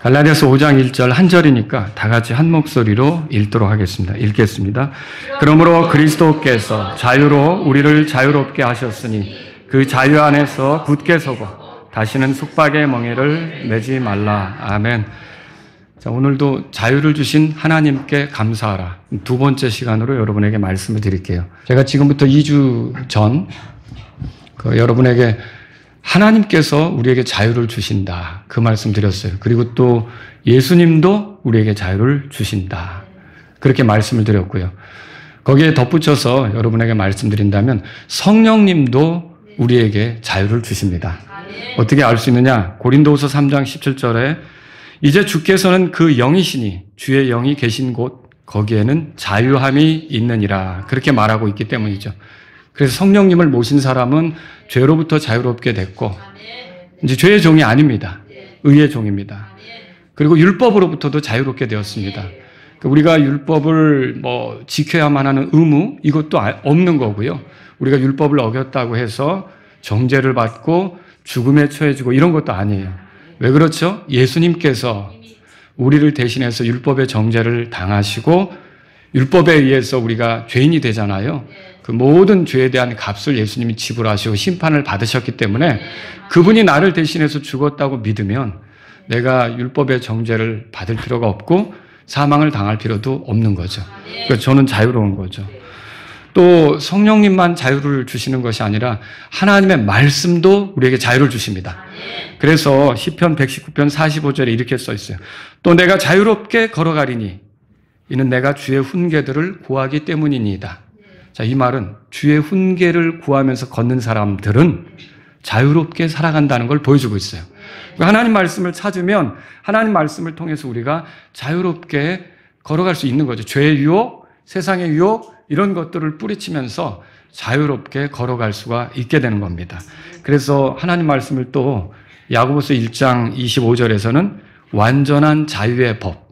갈라디아서 5장 1절 한 절이니까 다 같이 한 목소리로 읽도록 하겠습니다. 읽겠습니다. 그러므로 그리스도께서 자유로 우리를 자유롭게 하셨으니 그 자유 안에서 굳게 서고 다시는 속박의 멍에를 매지 말라. 아멘. 자, 오늘도 자유를 주신 하나님께 감사하라. 두 번째 시간으로 여러분에게 말씀을 드릴게요. 제가 지금부터 2주 전 여러분에게 하나님께서 우리에게 자유를 주신다. 그 말씀 드렸어요. 그리고 또 예수님도 우리에게 자유를 주신다. 그렇게 말씀을 드렸고요. 거기에 덧붙여서 여러분에게 말씀드린다면 성령님도 우리에게 자유를 주십니다. 어떻게 알 수 있느냐? 고린도후서 3장 17절에 이제 주께서는 그 영이시니 주의 영이 계신 곳 거기에는 자유함이 있느니라. 그렇게 말하고 있기 때문이죠. 그래서 성령님을 모신 사람은 죄로부터 자유롭게 됐고 이제 죄의 종이 아닙니다. 의의 종입니다. 그리고 율법으로부터도 자유롭게 되었습니다. 우리가 율법을 지켜야만 하는 의무 이것도 없는 거고요. 우리가 율법을 어겼다고 해서 정죄를 받고 죽음에 처해지고 이런 것도 아니에요. 왜 그렇죠? 예수님께서 우리를 대신해서 율법의 정죄를 당하시고 율법에 의해서 우리가 죄인이 되잖아요. 그 모든 죄에 대한 값을 예수님이 지불하시고 심판을 받으셨기 때문에 그분이 나를 대신해서 죽었다고 믿으면 내가 율법의 정죄를 받을 필요가 없고 사망을 당할 필요도 없는 거죠. 그래서 저는 자유로운 거죠. 또 성령님만 자유를 주시는 것이 아니라 하나님의 말씀도 우리에게 자유를 주십니다. 그래서 시편 119편 45절에 이렇게 써 있어요. 또 내가 자유롭게 걸어가리니 이는 내가 주의 훈계들을 구하기 때문이니이다. 자, 이 말은 주의 훈계를 구하면서 걷는 사람들은 자유롭게 살아간다는 걸 보여주고 있어요. 하나님 말씀을 찾으면 하나님 말씀을 통해서 우리가 자유롭게 걸어갈 수 있는 거죠. 죄의 유혹, 세상의 유혹 이런 것들을 뿌리치면서 자유롭게 걸어갈 수가 있게 되는 겁니다. 그래서 하나님 말씀을 또 야고보서 1장 25절에서는 완전한 자유의 법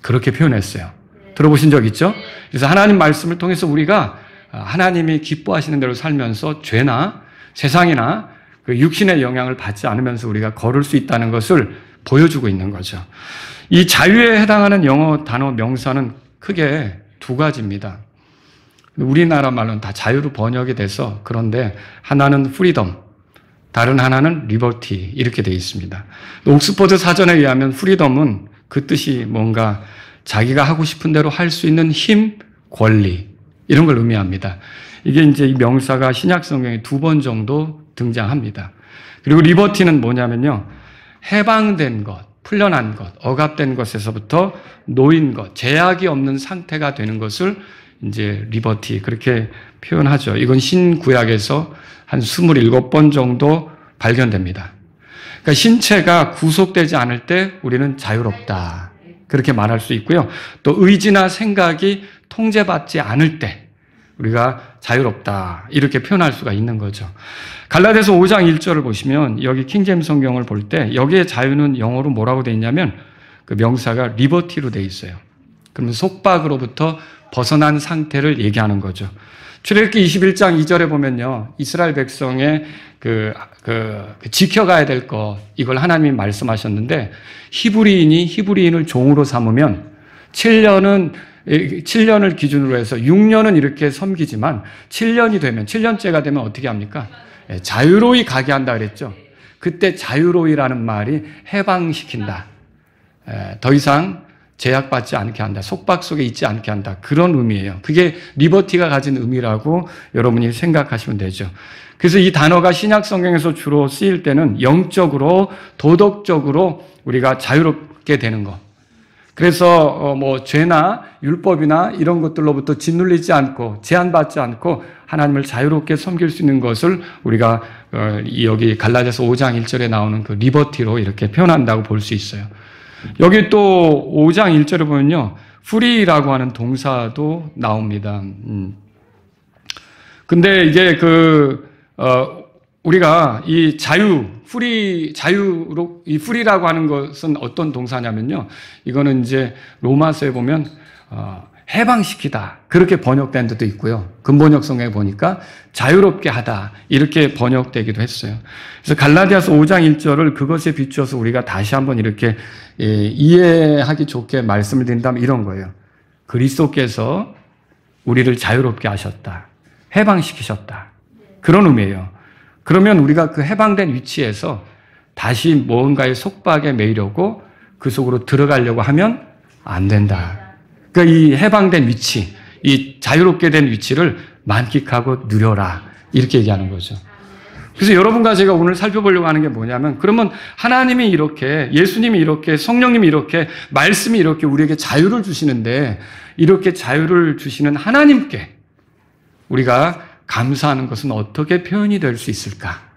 그렇게 표현했어요. 들어보신 적 있죠? 그래서 하나님 말씀을 통해서 우리가 하나님이 기뻐하시는 대로 살면서 죄나 세상이나 그 육신의 영향을 받지 않으면서 우리가 걸을 수 있다는 것을 보여주고 있는 거죠. 이 자유에 해당하는 영어 단어 명사는 크게 두 가지입니다. 우리나라 말로는 다 자유로 번역이 돼서 그런데 하나는 프리덤, 다른 하나는 리버티 이렇게 되어 있습니다. 옥스퍼드 사전에 의하면 프리덤은 그 뜻이 뭔가 자기가 하고 싶은 대로 할 수 있는 힘, 권리 이런 걸 의미합니다. 이게 이제 이 명사가 신약 성경에 2번 정도 등장합니다. 그리고 리버티는 뭐냐면요. 해방된 것, 풀려난 것, 억압된 것에서부터 놓인 것, 제약이 없는 상태가 되는 것을 이제 리버티 그렇게 표현하죠. 이건 신구약에서 한 27번 정도 발견됩니다. 그러니까 신체가 구속되지 않을 때 우리는 자유롭다. 그렇게 말할 수 있고요. 또 의지나 생각이 통제받지 않을 때 우리가 자유롭다. 이렇게 표현할 수가 있는 거죠. 갈라디아서 5장 1절을 보시면 여기 킹제임스 성경을 볼 때 여기에 자유는 영어로 뭐라고 되어 있냐면 그 명사가 리버티로 되어 있어요. 그러면 속박으로부터 벗어난 상태를 얘기하는 거죠. 출애굽기 21장 2절에 보면요. 이스라엘 백성의 지켜가야 될 것, 이걸 하나님이 말씀하셨는데, 히브리인이 히브리인을 종으로 삼으면 7년을 기준으로 해서 6년은 이렇게 섬기지만 7년이 되면, 7년째가 되면 어떻게 합니까? 자유로이 가게 한다 그랬죠. 그때 자유로이라는 말이 해방시킨다. 더 이상 제약받지 않게 한다. 속박 속에 있지 않게 한다. 그런 의미예요. 그게 리버티가 가진 의미라고 여러분이 생각하시면 되죠. 그래서 이 단어가 신약 성경에서 주로 쓰일 때는 영적으로 도덕적으로 우리가 자유롭게 되는 것. 그래서 죄나 율법이나 이런 것들로부터 짓눌리지 않고 제한받지 않고 하나님을 자유롭게 섬길 수 있는 것을 우리가 여기 갈라디아서 5장 1절에 나오는 그 리버티로 이렇게 표현한다고 볼 수 있어요. 여기 또 5장 1절에 보면요. free라고 하는 동사도 나옵니다. 근데 이게 우리가 이 자유로, 이 free라고 하는 것은 어떤 동사냐면요. 이거는 이제 로마서에 보면, 해방시키다. 그렇게 번역된 데도 있고요. 근본역 성경에 보니까 자유롭게 하다. 이렇게 번역되기도 했어요. 그래서 갈라디아서 5장 1절을 그것에 비추어서 우리가 다시 한번 이렇게 이해하기 좋게 말씀을 드린다면 이런 거예요. 그리스도께서 우리를 자유롭게 하셨다. 해방시키셨다. 그런 의미예요. 그러면 우리가 그 해방된 위치에서 다시 뭔가의 속박에 매이려고 그 속으로 들어가려고 하면 안 된다. 그러니까 이 해방된 위치, 이 자유롭게 된 위치를 만끽하고 누려라. 이렇게 얘기하는 거죠. 그래서 여러분과 제가 오늘 살펴보려고 하는 게 뭐냐면, 그러면 하나님이 이렇게, 예수님이 이렇게, 성령님이 이렇게, 말씀이 이렇게 우리에게 자유를 주시는데, 이렇게 자유를 주시는 하나님께 우리가 감사하는 것은 어떻게 표현이 될 수 있을까?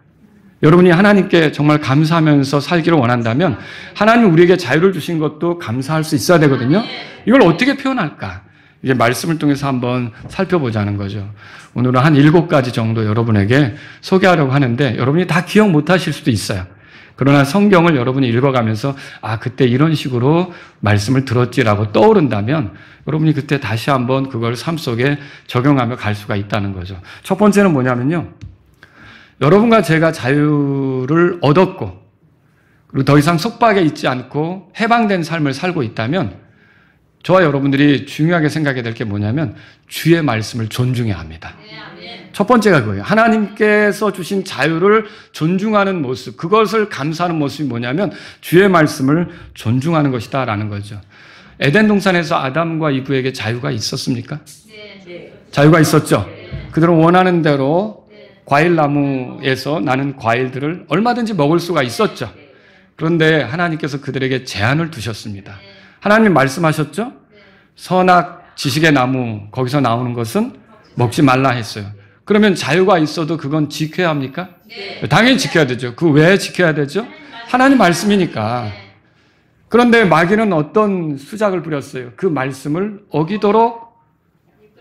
여러분이 하나님께 정말 감사하면서 살기를 원한다면 하나님이 우리에게 자유를 주신 것도 감사할 수 있어야 되거든요. 이걸 어떻게 표현할까? 이제 말씀을 통해서 한번 살펴보자는 거죠. 오늘은 한 7가지 정도 여러분에게 소개하려고 하는데 여러분이 다 기억 못하실 수도 있어요. 그러나 성경을 여러분이 읽어가면서 그때 이런 식으로 말씀을 들었지라고 떠오른다면 여러분이 그때 다시 한번 그걸 삶 속에 적용하며 갈 수가 있다는 거죠. 첫 번째는 뭐냐면요. 여러분과 제가 자유를 얻었고 그리고 더 이상 속박에 있지 않고 해방된 삶을 살고 있다면 저와 여러분들이 중요하게 생각해야 될 게 뭐냐면 주의 말씀을 존중해야 합니다. 첫 번째가 그거예요. 하나님께서 주신 자유를 존중하는 모습, 그것을 감사하는 모습이 뭐냐면 주의 말씀을 존중하는 것이다라는 거죠. 에덴 동산에서 아담과 이브에게 자유가 있었습니까? 자유가 있었죠. 그들은 원하는 대로 과일 나무에서 나는 과일들을 얼마든지 먹을 수가 있었죠. 그런데 하나님께서 그들에게 제한을 두셨습니다. 하나님이 말씀하셨죠? 선악 지식의 나무 거기서 나오는 것은 먹지 말라 했어요. 그러면 자유가 있어도 그건 지켜야 합니까? 당연히 지켜야 되죠. 그 왜 지켜야 되죠? 하나님 말씀이니까. 그런데 마귀는 어떤 수작을 부렸어요? 그 말씀을 어기도록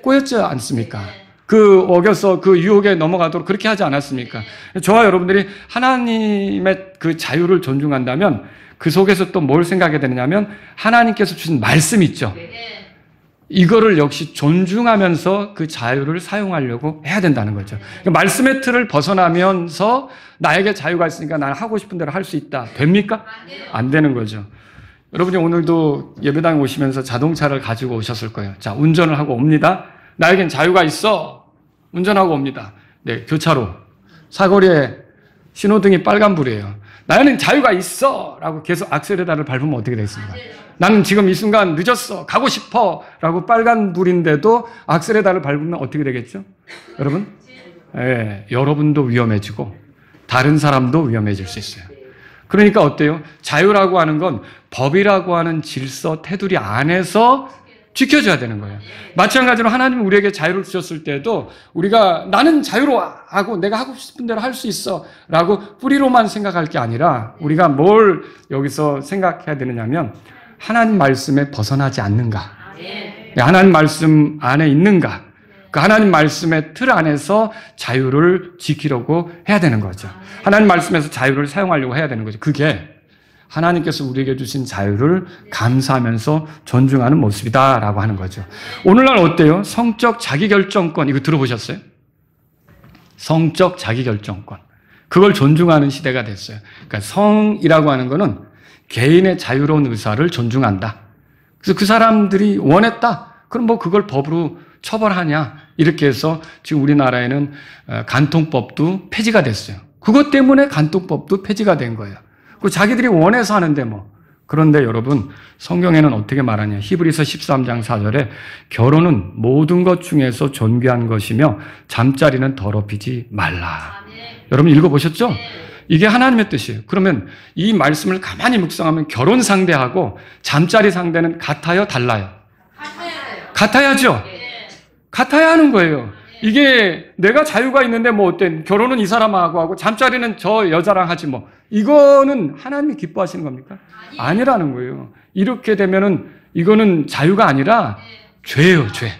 꼬였지 않습니까? 그 어겨서 그 유혹에 넘어가도록 그렇게 하지 않았습니까? 저와 여러분들이 하나님의 그 자유를 존중한다면 그 속에서 또 뭘 생각해야 되느냐면 하나님께서 주신 말씀 있죠. 이거를 역시 존중하면서 그 자유를 사용하려고 해야 된다는 거죠. 그러니까 말씀의 틀을 벗어나면서 나에게 자유가 있으니까 나는 하고 싶은 대로 할 수 있다. 됩니까? 안 되는 거죠. 여러분이 오늘도 예배당에 오시면서 자동차를 가지고 오셨을 거예요. 자, 운전을 하고 옵니다. 나에겐 자유가 있어. 운전하고 옵니다. 네, 교차로. 사거리에 신호등이 빨간불이에요. 나에는 자유가 있어! 라고 계속 악셀레다를 밟으면 어떻게 되겠습니까? 나는 지금 이 순간 늦었어! 가고 싶어! 라고 빨간불인데도 악셀레다를 밟으면 어떻게 되겠죠? 여러분? 예, 여러분도 위험해지고 다른 사람도 위험해질 수 있어요. 그러니까 어때요? 자유라고 하는 건 법이라고 하는 질서, 테두리 안에서 지켜줘야 되는 거예요. 마찬가지로 하나님이 우리에게 자유를 주셨을 때도 우리가 나는 자유로워하고 내가 하고 싶은 대로 할 수 있어 라고 뿌리로만 생각할 게 아니라 우리가 뭘 여기서 생각해야 되느냐면 하나님 말씀에 벗어나지 않는가, 하나님 말씀 안에 있는가, 그 하나님 말씀의 틀 안에서 자유를 지키려고 해야 되는 거죠. 하나님 말씀에서 자유를 사용하려고 해야 되는 거죠. 그게 하나님께서 우리에게 주신 자유를 감사하면서 존중하는 모습이다라고 하는 거죠. 오늘날 어때요? 성적 자기결정권, 이거 들어보셨어요? 성적 자기결정권. 그걸 존중하는 시대가 됐어요. 그러니까 성이라고 하는 거는 개인의 자유로운 의사를 존중한다. 그래서 그 사람들이 원했다. 그럼 뭐 그걸 법으로 처벌하냐. 이렇게 해서 지금 우리나라에는 간통법도 폐지가 됐어요. 그것 때문에 간통법도 폐지가 된 거예요. 그 자기들이 원해서 하는데 뭐. 그런데 여러분, 성경에는 어떻게 말하냐. 히브리서 13장 4절에 결혼은 모든 것 중에서 존귀한 것이며 잠자리는 더럽히지 말라. 여러분 읽어보셨죠? 이게 하나님의 뜻이에요. 그러면 이 말씀을 가만히 묵상하면 결혼 상대하고 잠자리 상대는 같아요? 달라요? 같아야죠. 같아야 하는 거예요. 이게 내가 자유가 있는데 뭐 어때? 결혼은 이 사람하고 하고 잠자리는 저 여자랑 하지 뭐. 이거는 하나님이 기뻐하시는 겁니까? 아니라는 거예요. 이렇게 되면은 이거는 자유가 아니라 죄예요, 죄.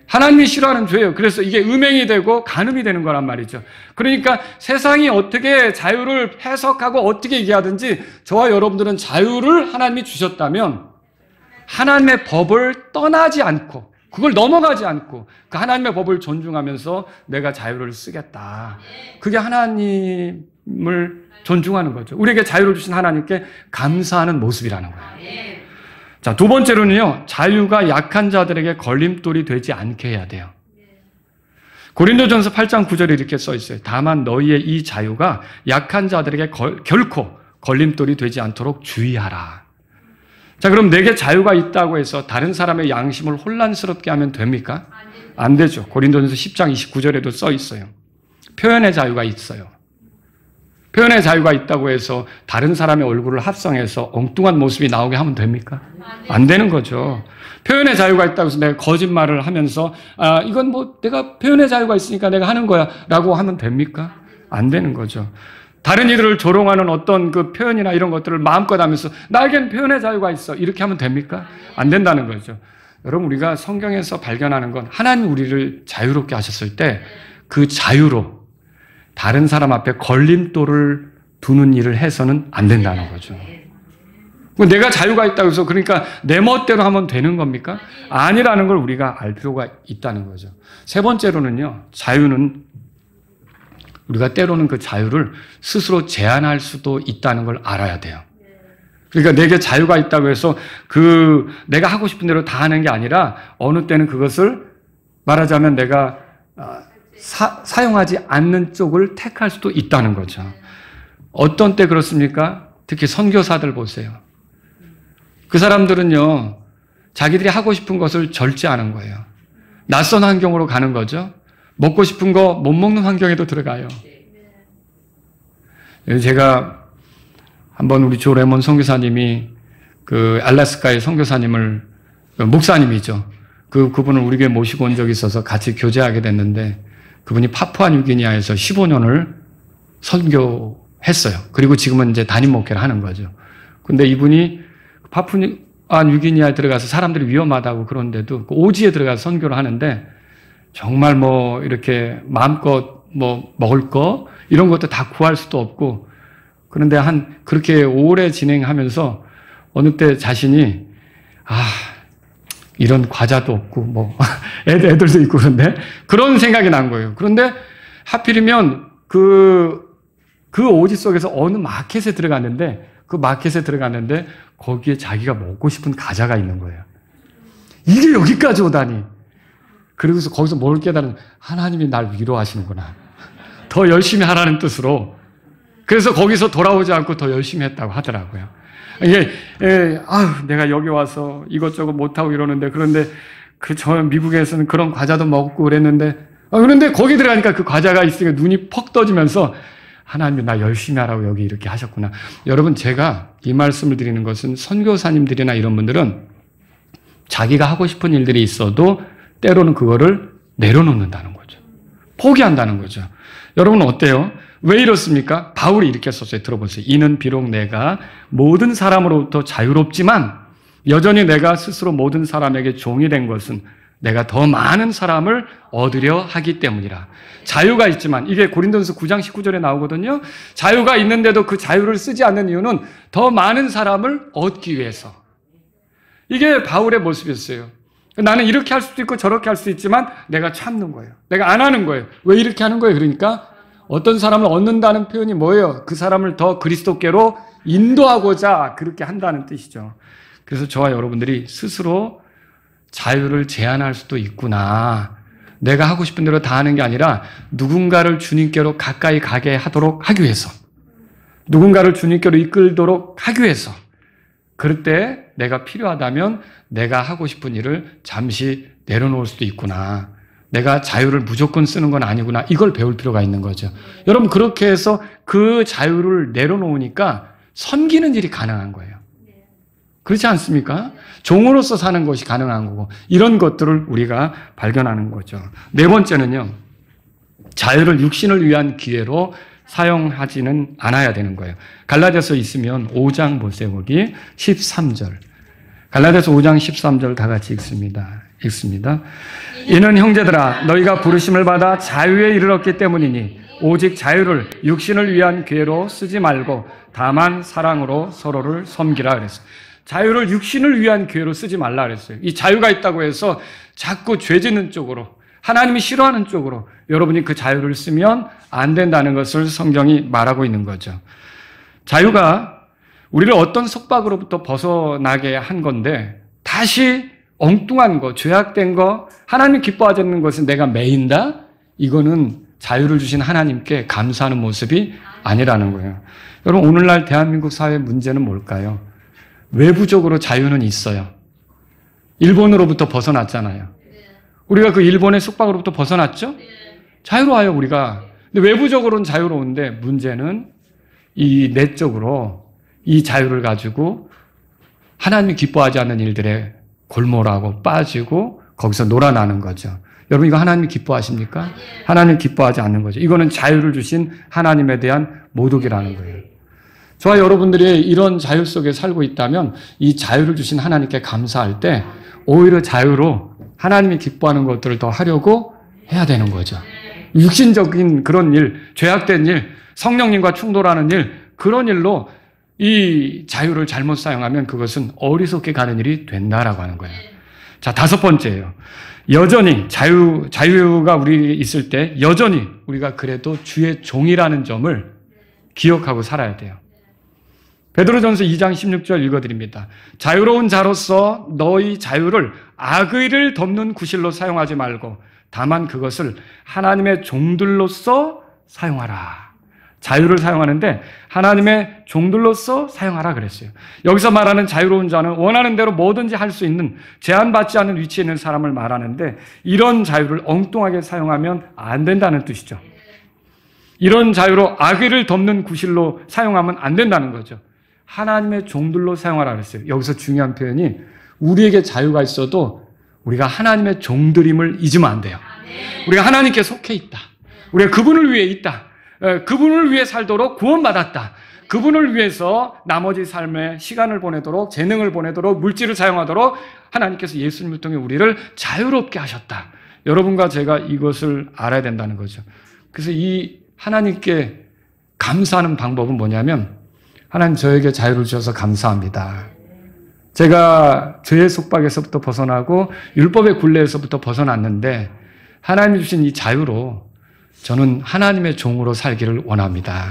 하나님이 싫어하는 죄예요. 그래서 이게 음행이 되고 간음이 되는 거란 말이죠. 그러니까 세상이 어떻게 자유를 해석하고 어떻게 얘기하든지 저와 여러분들은 자유를 하나님이 주셨다면 하나님의 법을 떠나지 않고 그걸 넘어가지 않고 그 하나님의 법을 존중하면서 내가 자유를 쓰겠다. 그게 하나님을 존중하는 거죠. 우리에게 자유를 주신 하나님께 감사하는 모습이라는 거예요. 자, 두 번째로는요, 자유가 약한 자들에게 걸림돌이 되지 않게 해야 돼요. 고린도전서 8장 9절에 이렇게 써 있어요. 다만 너희의 이 자유가 약한 자들에게 결코 걸림돌이 되지 않도록 주의하라. 자, 그럼 내게 자유가 있다고 해서 다른 사람의 양심을 혼란스럽게 하면 됩니까? 안 되죠. 고린도전서 10장 29절에도 써 있어요. 표현의 자유가 있어요. 표현의 자유가 있다고 해서 다른 사람의 얼굴을 합성해서 엉뚱한 모습이 나오게 하면 됩니까? 안 되는 거죠. 표현의 자유가 있다고 해서 내가 거짓말을 하면서 이건 뭐 내가 표현의 자유가 있으니까 내가 하는 거야 라고 하면 됩니까? 안 되는 거죠. 다른 이들을 조롱하는 어떤 그 표현이나 이런 것들을 마음껏 하면서 나에겐 표현의 자유가 있어 이렇게 하면 됩니까? 안 된다는 거죠. 여러분, 우리가 성경에서 발견하는 건 하나님 우리를 자유롭게 하셨을 때 그 자유로 다른 사람 앞에 걸림돌을 두는 일을 해서는 안 된다는 거죠. 내가 자유가 있다고 해서 그러니까 내 멋대로 하면 되는 겁니까? 아니라는 걸 우리가 알 필요가 있다는 거죠. 세 번째로는요, 자유는 우리가 때로는 그 자유를 스스로 제한할 수도 있다는 걸 알아야 돼요. 그러니까 내게 자유가 있다고 해서 내가 하고 싶은 대로 다 하는 게 아니라 어느 때는 그것을 말하자면 내가 사용하지 않는 쪽을 택할 수도 있다는 거죠. 어떤 때 그렇습니까? 특히 선교사들 보세요. 그 사람들은요, 자기들이 하고 싶은 것을 절제하는 거예요. 낯선 환경으로 가는 거죠. 먹고 싶은 거 못 먹는 환경에도 들어가요. 제가 한번 우리 조 레몬 선교사님이 그 알래스카의 선교사님을, 목사님이죠. 그분을 우리 교회 모시고 온 적이 있어서 같이 교제하게 됐는데 그분이 파푸아뉴기니아에서 15년을 선교했어요. 그리고 지금은 이제 담임 목회를 하는 거죠. 근데 이분이 파푸아뉴기니아에 들어가서 사람들이 위험하다고 그런데도 그 오지에 들어가서 선교를 하는데 정말 뭐 이렇게 마음껏 뭐 먹을 거 이런 것도 다 구할 수도 없고 그런데 그렇게 오래 진행하면서 어느 때 자신이 이런 과자도 없고 뭐 애들도 있고 그런데 그런 생각이 난 거예요. 그런데 하필이면 그 오지 속에서 어느 마켓에 들어갔는데 거기에 자기가 먹고 싶은 과자가 있는 거예요. 이게 여기까지 오다니. 그러고서 거기서 뭘 깨달은 하나님이 날 위로하시는구나. 더 열심히 하라는 뜻으로. 그래서 거기서 돌아오지 않고 더 열심히 했다고 하더라고요. 이게 내가 여기 와서 이것저것 못하고 이러는데 그런데 저 미국에서는 그런 과자도 먹고 그랬는데 그런데 거기 들어가니까 그 과자가 있으니까 눈이 퍽 떠지면서 하나님이 나 열심히 하라고 여기 이렇게 하셨구나. 여러분, 제가 이 말씀을 드리는 것은 선교사님들이나 이런 분들은 자기가 하고 싶은 일들이 있어도 때로는 그거를 내려놓는다는 거죠. 포기한다는 거죠. 여러분 어때요? 왜 이렇습니까? 바울이 이렇게 썼어요. 들어보세요. 이는 비록 내가 모든 사람으로부터 자유롭지만 여전히 내가 스스로 모든 사람에게 종이 된 것은 내가 더 많은 사람을 얻으려 하기 때문이라. 자유가 있지만 이게 고린도전서 9장 19절에 나오거든요. 자유가 있는데도 그 자유를 쓰지 않는 이유는 더 많은 사람을 얻기 위해서. 이게 바울의 모습이었어요. 나는 이렇게 할 수도 있고 저렇게 할 수 있지만 내가 참는 거예요. 내가 안 하는 거예요. 왜 이렇게 하는 거예요? 그러니까 어떤 사람을 얻는다는 표현이 뭐예요? 그 사람을 더 그리스도께로 인도하고자 그렇게 한다는 뜻이죠. 그래서 저와 여러분들이 스스로 자유를 제한할 수도 있구나. 내가 하고 싶은 대로 다 하는 게 아니라 누군가를 주님께로 가까이 가게 하도록 하기 위해서, 누군가를 주님께로 이끌도록 하기 위해서, 그럴 때 내가 필요하다면 내가 하고 싶은 일을 잠시 내려놓을 수도 있구나. 내가 자유를 무조건 쓰는 건 아니구나. 이걸 배울 필요가 있는 거죠. 여러분, 그렇게 해서 그 자유를 내려놓으니까 섬기는 일이 가능한 거예요. 그렇지 않습니까? 종으로서 사는 것이 가능한 거고, 이런 것들을 우리가 발견하는 거죠. 네 번째는요, 자유를 육신을 위한 기회로 사용하지는 않아야 되는 거예요. 갈라디아서 있으면 5장 보세요. 거기 13절. 갈라디아서 5장 13절 다 같이 읽습니다. 이는 형제들아, 너희가 부르심을 받아 자유에 이르렀기 때문이니 오직 자유를 육신을 위한 기회로 쓰지 말고 다만 사랑으로 서로를 섬기라 그랬어요. 자유를 육신을 위한 기회로 쓰지 말라 그랬어요. 이 자유가 있다고 해서 자꾸 죄 짓는 쪽으로, 하나님이 싫어하는 쪽으로 여러분이 그 자유를 쓰면 안 된다는 것을 성경이 말하고 있는 거죠. 자유가 우리를 어떤 속박으로부터 벗어나게 한 건데 다시 엉뚱한 거, 죄악된 거, 하나님이 기뻐하지 않는 것은 내가 매인다? 이거는 자유를 주신 하나님께 감사하는 모습이 아니라는 거예요. 여러분, 오늘날 대한민국 사회의 문제는 뭘까요? 외부적으로 자유는 있어요. 일본으로부터 벗어났잖아요. 우리가 그 일본의 속박으로부터 벗어났죠? 자유로워요, 우리가. 근데 외부적으로는 자유로운데 문제는 이 내적으로 이 자유를 가지고 하나님이 기뻐하지 않는 일들에 골몰하고 빠지고 거기서 놀아나는 거죠. 여러분, 이거 하나님이 기뻐하십니까? 하나님 기뻐하지 않는 거죠. 이거는 자유를 주신 하나님에 대한 모독이라는 거예요. 저와 여러분들이 이런 자유 속에 살고 있다면 이 자유를 주신 하나님께 감사할 때 오히려 자유로 하나님이 기뻐하는 것들을 더 하려고 해야 되는 거죠. 육신적인 그런 일, 죄악된 일, 성령님과 충돌하는 일, 그런 일로 이 자유를 잘못 사용하면 그것은 어리석게 가는 일이 된다라고 하는 거예요. 자, 5번째예요. 여전히 자유가 우리 있을 때 여전히 우리가 그래도 주의 종이라는 점을 기억하고 살아야 돼요. 베드로전서 2장 16절 읽어드립니다. 자유로운 자로서 너희 자유를 악의를 덮는 구실로 사용하지 말고 다만 그것을 하나님의 종들로서 사용하라. 자유를 사용하는데 하나님의 종들로서 사용하라 그랬어요. 여기서 말하는 자유로운 자는 원하는 대로 뭐든지 할 수 있는 제한받지 않은 위치에 있는 사람을 말하는데 이런 자유를 엉뚱하게 사용하면 안 된다는 뜻이죠. 이런 자유로 악의를 덮는 구실로 사용하면 안 된다는 거죠. 하나님의 종들로 사용하라 그랬어요. 여기서 중요한 표현이 우리에게 자유가 있어도 우리가 하나님의 종들임을 잊으면 안 돼요. 우리가 하나님께 속해 있다. 우리가 그분을 위해 있다. 그분을 위해 살도록 구원받았다. 그분을 위해서 나머지 삶에 시간을 보내도록, 재능을 보내도록, 물질을 사용하도록 하나님께서 예수님을 통해 우리를 자유롭게 하셨다. 여러분과 제가 이것을 알아야 된다는 거죠. 그래서 이 하나님께 감사하는 방법은 뭐냐면 하나님 저에게 자유를 주셔서 감사합니다. 제가 죄의 속박에서부터 벗어나고 율법의 굴레에서부터 벗어났는데 하나님이 주신 이 자유로 저는 하나님의 종으로 살기를 원합니다.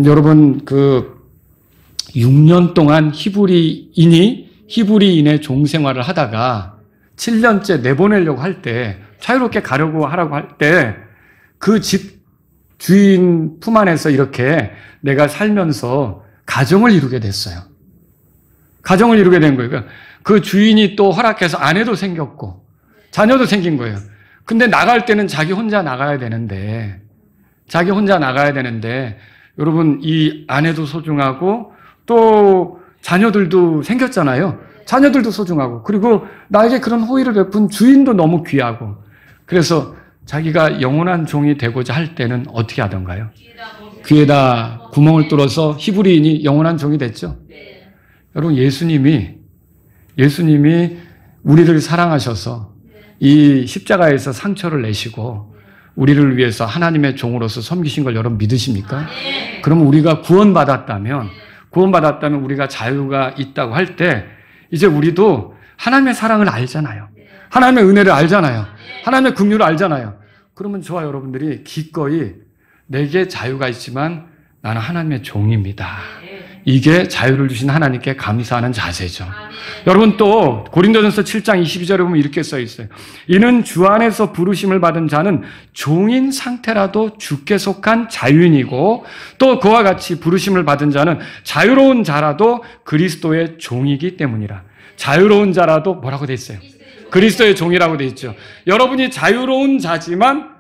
여러분, 6년 동안 히브리인의 종생활을 하다가 7년째 내보내려고 할 때, 자유롭게 가려고 하라고 할 때, 그 집 주인 품 안에서 이렇게 내가 살면서 가정을 이루게 됐어요. 가정을 이루게 된 거예요. 그 주인이 또 허락해서 아내도 생겼고, 자녀도 생긴 거예요. 근데 나갈 때는 자기 혼자 나가야 되는데, 여러분, 이 아내도 소중하고, 또 자녀들도 생겼잖아요. 자녀들도 소중하고, 그리고 나에게 그런 호의를 베푼 주인도 너무 귀하고, 그래서 자기가 영원한 종이 되고자 할 때는 어떻게 하던가요? 귀에다 구멍을 뚫어서 히브리인이 영원한 종이 됐죠. 여러분, 예수님이 우리를 사랑하셔서 이 십자가에서 상처를 내시고 우리를 위해서 하나님의 종으로서 섬기신 걸 여러분 믿으십니까? 그럼 우리가 구원받았다면 우리가 자유가 있다고 할 때 이제 우리도 하나님의 사랑을 알잖아요. 하나님의 은혜를 알잖아요. 하나님의 긍휼을 알잖아요. 그러면 저와 여러분들이 기꺼이 내게 자유가 있지만 나는 하나님의 종입니다. 이게 자유를 주신 하나님께 감사하는 자세죠. 여러분, 또 고린도전서 7장 22절에 보면 이렇게 써 있어요. 이는 주 안에서 부르심을 받은 자는 종인 상태라도 주께 속한 자유인이고 또 그와 같이 부르심을 받은 자는 자유로운 자라도 그리스도의 종이기 때문이라. 자유로운 자라도 뭐라고 돼 있어요? 그리스도의 종이라고 돼 있죠. 여러분이 자유로운 자지만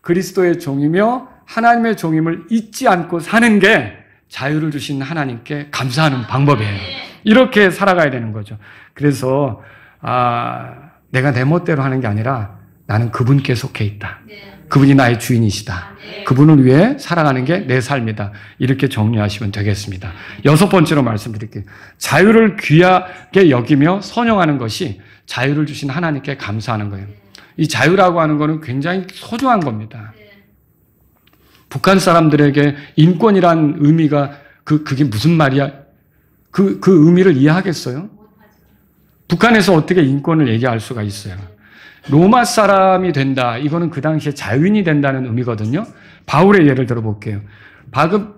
그리스도의 종이며 하나님의 종임을 잊지 않고 사는 게 자유를 주신 하나님께 감사하는 방법이에요. 이렇게 살아가야 되는 거죠. 그래서 내가 내 멋대로 하는 게 아니라 나는 그분께 속해 있다. 그분이 나의 주인이시다. 그분을 위해 살아가는 게 내 삶이다. 이렇게 정리하시면 되겠습니다. 6번째로 말씀드릴게요. 자유를 귀하게 여기며 선용하는 것이 자유를 주신 하나님께 감사하는 거예요. 이 자유라고 하는 거는 굉장히 소중한 겁니다. 북한 사람들에게 인권이란 의미가 그게 무슨 말이야? 그 의미를 이해하겠어요? 북한에서 어떻게 인권을 얘기할 수가 있어요? 로마 사람이 된다. 이거는 그 당시에 자유인이 된다는 의미거든요. 바울의 예를 들어볼게요.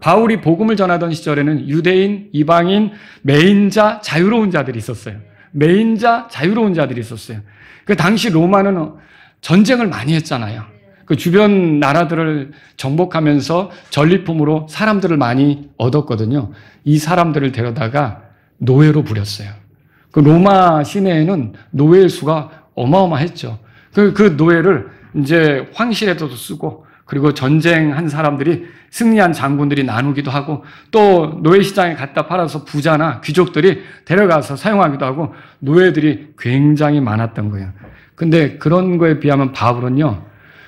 바울이 복음을 전하던 시절에는 유대인, 이방인, 매인자, 자유로운 자들이 있었어요. 매인자, 자유로운 자들이 있었어요. 그 당시 로마는 전쟁을 많이 했잖아요. 그 주변 나라들을 정복하면서 전리품으로 사람들을 많이 얻었거든요. 이 사람들을 데려다가 노예로 부렸어요. 그 로마 시내에는 노예의 수가 어마어마했죠. 그 노예를 이제 황실에도 쓰고, 그리고 전쟁한 사람들이 승리한 장군들이 나누기도 하고, 또 노예 시장에 갖다 팔아서 부자나 귀족들이 데려가서 사용하기도 하고, 노예들이 굉장히 많았던 거예요. 근데 그런 거에 비하면 바울은요,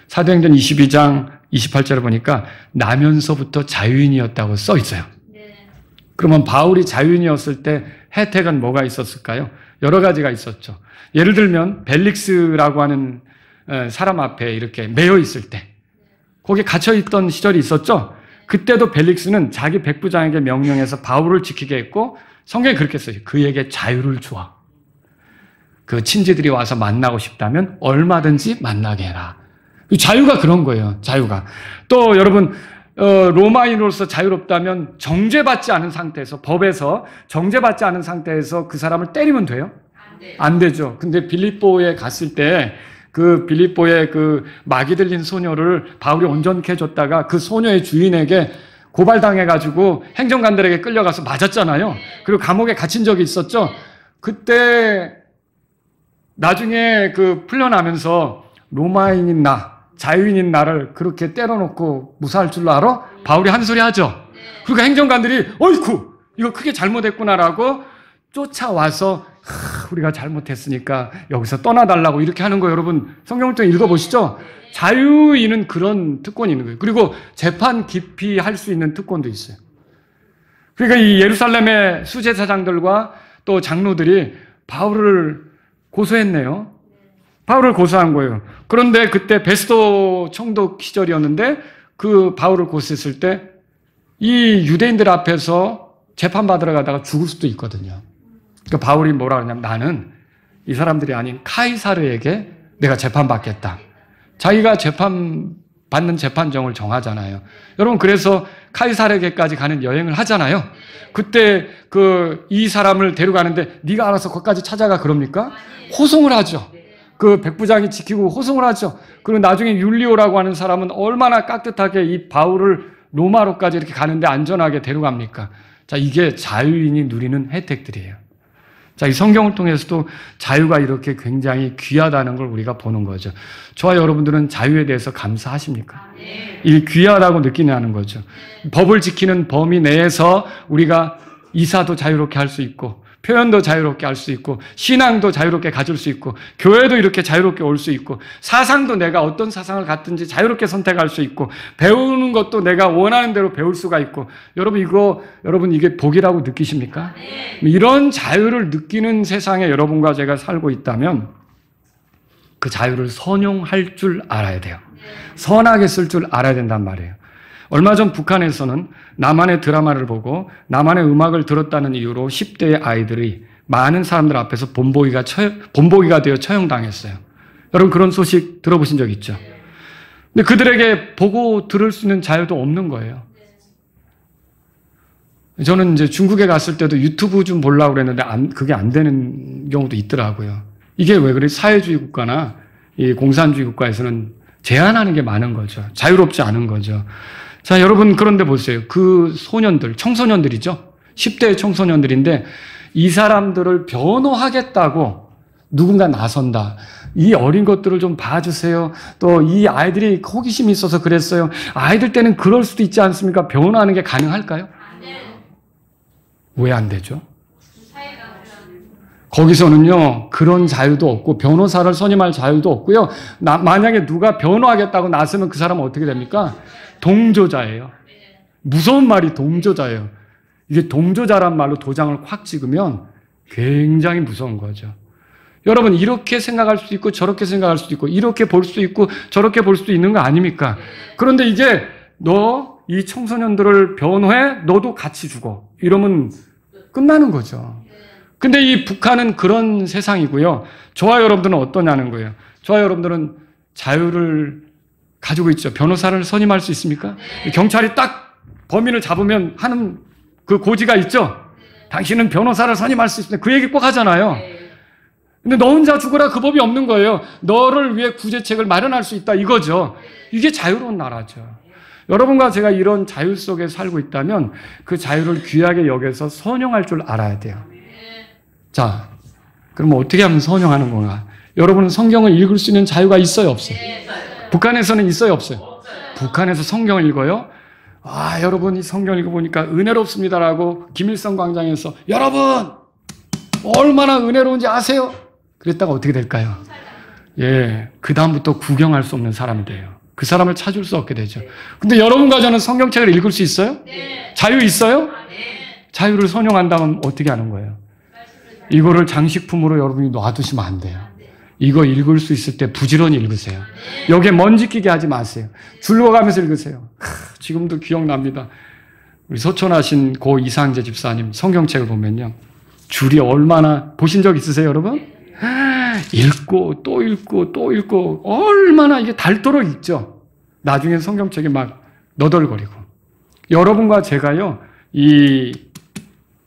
사도행전 22장 28절을 보니까 나면서부터 자유인이었다고 써 있어요. 그러면 바울이 자유인이었을 때 혜택은 뭐가 있었을까요? 여러 가지가 있었죠. 예를 들면 벨릭스라고 하는 사람 앞에 이렇게 매여 있을 때, 거기에 갇혀 있던 시절이 있었죠. 그때도 벨릭스는 자기 백부장에게 명령해서 바울을 지키게 했고, 성경에 그렇게 써요. 그에게 자유를 주어. 그 친지들이 와서 만나고 싶다면 얼마든지 만나게 해라. 자유가 그런 거예요. 자유가. 또 여러분, 로마인으로서 자유롭다면 정죄받지 않은 상태에서, 법에서 정죄받지 않은 상태에서 그 사람을 때리면 돼요? 안 되죠. 근데 빌립보에 갔을 때 그 빌립보의 그 마귀 들린 소녀를 바울이 온전케 해줬다가 그 소녀의 주인에게 고발당해가지고 행정관들에게 끌려가서 맞았잖아요. 그리고 감옥에 갇힌 적이 있었죠. 그때 나중에 그 풀려나면서 로마인인 나, 자유인인 나를 그렇게 때려놓고 무사할 줄 알아? 바울이 한 소리 하죠. 그러니까 행정관들이 어이쿠 이거 크게 잘못했구나라고 쫓아와서 우리가 잘못했으니까 여기서 떠나달라고 이렇게 하는 거 여러분 성경을 좀 읽어보시죠. 자유인은 그런 특권이 있는 거예요. 그리고 재판 깊이 할 수 있는 특권도 있어요. 그러니까 이 예루살렘의 수제사장들과 또 장로들이 바울을 고소했네요. 바울을 고소한 거예요. 그런데 그때 베스도 총독 시절이었는데 그 바울을 고소했을 때 이 유대인들 앞에서 재판받으러 가다가 죽을 수도 있거든요. 그러니까 바울이 뭐라 그러냐면 나는 이 사람들이 아닌 카이사르에게 내가 재판받겠다. 자기가 재판받는 재판정을 정하잖아요. 여러분 그래서 카이사르에게까지 가는 여행을 하잖아요. 그때 이 사람을 데려가는데 네가 알아서 거기까지 찾아가 그럽니까? 호송을 하죠. 그 백부장이 지키고 호송을 하죠. 그리고 나중에 율리오라고 하는 사람은 얼마나 깍듯하게 이 바울을 로마로까지 이렇게 가는데 안전하게 데려갑니까? 자, 이게 자유인이 누리는 혜택들이에요. 자, 이 성경을 통해서도 자유가 이렇게 굉장히 귀하다는 걸 우리가 보는 거죠. 저와 여러분들은 자유에 대해서 감사하십니까? 이 귀하다고 느끼냐는 거죠. 법을 지키는 범위 내에서 우리가 이사도 자유롭게 할 수 있고, 표현도 자유롭게 할 수 있고, 신앙도 자유롭게 가질 수 있고, 교회도 이렇게 자유롭게 올 수 있고, 사상도 내가 어떤 사상을 갖든지 자유롭게 선택할 수 있고, 배우는 것도 내가 원하는 대로 배울 수가 있고, 여러분 이게 복이라고 느끼십니까? 이런 자유를 느끼는 세상에 여러분과 제가 살고 있다면 그 자유를 선용할 줄 알아야 돼요. 선하게 쓸 줄 알아야 된단 말이에요. 얼마 전 북한에서는 나만의 드라마를 보고 나만의 음악을 들었다는 이유로 10대의 아이들이 많은 사람들 앞에서 본보기가 되어 처형당했어요. 여러분 그런 소식 들어보신 적 있죠? 근데 그들에게 보고 들을 수 있는 자유도 없는 거예요. 저는 이제 중국에 갔을 때도 유튜브 좀 보려고 그랬는데 그게 안 되는 경우도 있더라고요. 이게 왜 그래? 사회주의 국가나 이 공산주의 국가에서는 제한하는 게 많은 거죠. 자유롭지 않은 거죠. 자, 여러분 그런데 보세요. 그 소년들, 청소년들이죠. 10대의 청소년들인데 이 사람들을 변호하겠다고 누군가 나선다. 이 어린 것들을 좀 봐주세요. 또 이 아이들이 호기심이 있어서 그랬어요. 아이들 때는 그럴 수도 있지 않습니까? 변호하는 게 가능할까요? 왜 안 되죠? 거기서는요, 그런 자유도 없고, 변호사를 선임할 자유도 없고요. 만약에 누가 변호하겠다고 나서면 그 사람은 어떻게 됩니까? 동조자예요. 무서운 말이 동조자예요. 이게 동조자란 말로 도장을 확 찍으면 굉장히 무서운 거죠. 여러분, 이렇게 생각할 수도 있고, 저렇게 생각할 수도 있고, 이렇게 볼 수도 있고, 저렇게 볼 수도 있는 거 아닙니까? 그런데 이게 이 청소년들을 변호해, 너도 같이 죽어. 이러면 끝나는 거죠. 근데 이 북한은 그런 세상이고요. 저와 여러분들은 어떠냐는 거예요. 저와 여러분들은 자유를 가지고 있죠. 변호사를 선임할 수 있습니까? 경찰이 딱 범인을 잡으면 하는 그 고지가 있죠. 당신은 변호사를 선임할 수 있습니다. 그 얘기 꼭 하잖아요. 근데 너 혼자 죽어라 그 법이 없는 거예요. 너를 위해 구제책을 마련할 수 있다 이거죠. 이게 자유로운 나라죠. 여러분과 제가 이런 자유 속에 살고 있다면 그 자유를 귀하게 여겨서 선용할 줄 알아야 돼요. 자, 그럼 어떻게 하면 선용하는 건가? 여러분은 성경을 읽을 수 있는 자유가 있어요, 없어요? 북한에서는 있어요, 없어요? 북한에서 성경을 읽어요? 아, 여러분 이 성경 읽어보니까 은혜롭습니다라고 김일성 광장에서 여러분 얼마나 은혜로운지 아세요? 그랬다가 어떻게 될까요? 예, 그 다음부터 구경할 수 없는 사람이 돼요. 그 사람을 찾을 수 없게 되죠. 근데 여러분과 저는 성경책을 읽을 수 있어요? 자유 있어요? 자유를 선용한다면 어떻게 하는 거예요? 이거를 장식품으로 여러분이 놔두시면 안 돼요. 이거 읽을 수 있을 때 부지런히 읽으세요. 여기에 먼지 끼게 하지 마세요. 줄거가면서 읽으세요. 지금도 기억납니다. 우리 서촌하신 고 이상재 집사님 성경책을 보면요. 줄이 얼마나 보신 적 있으세요, 여러분? 읽고 또 읽고 또 읽고 얼마나 이게 닳도록 읽죠. 나중에 성경책이 막 너덜거리고. 여러분과 제가요. 이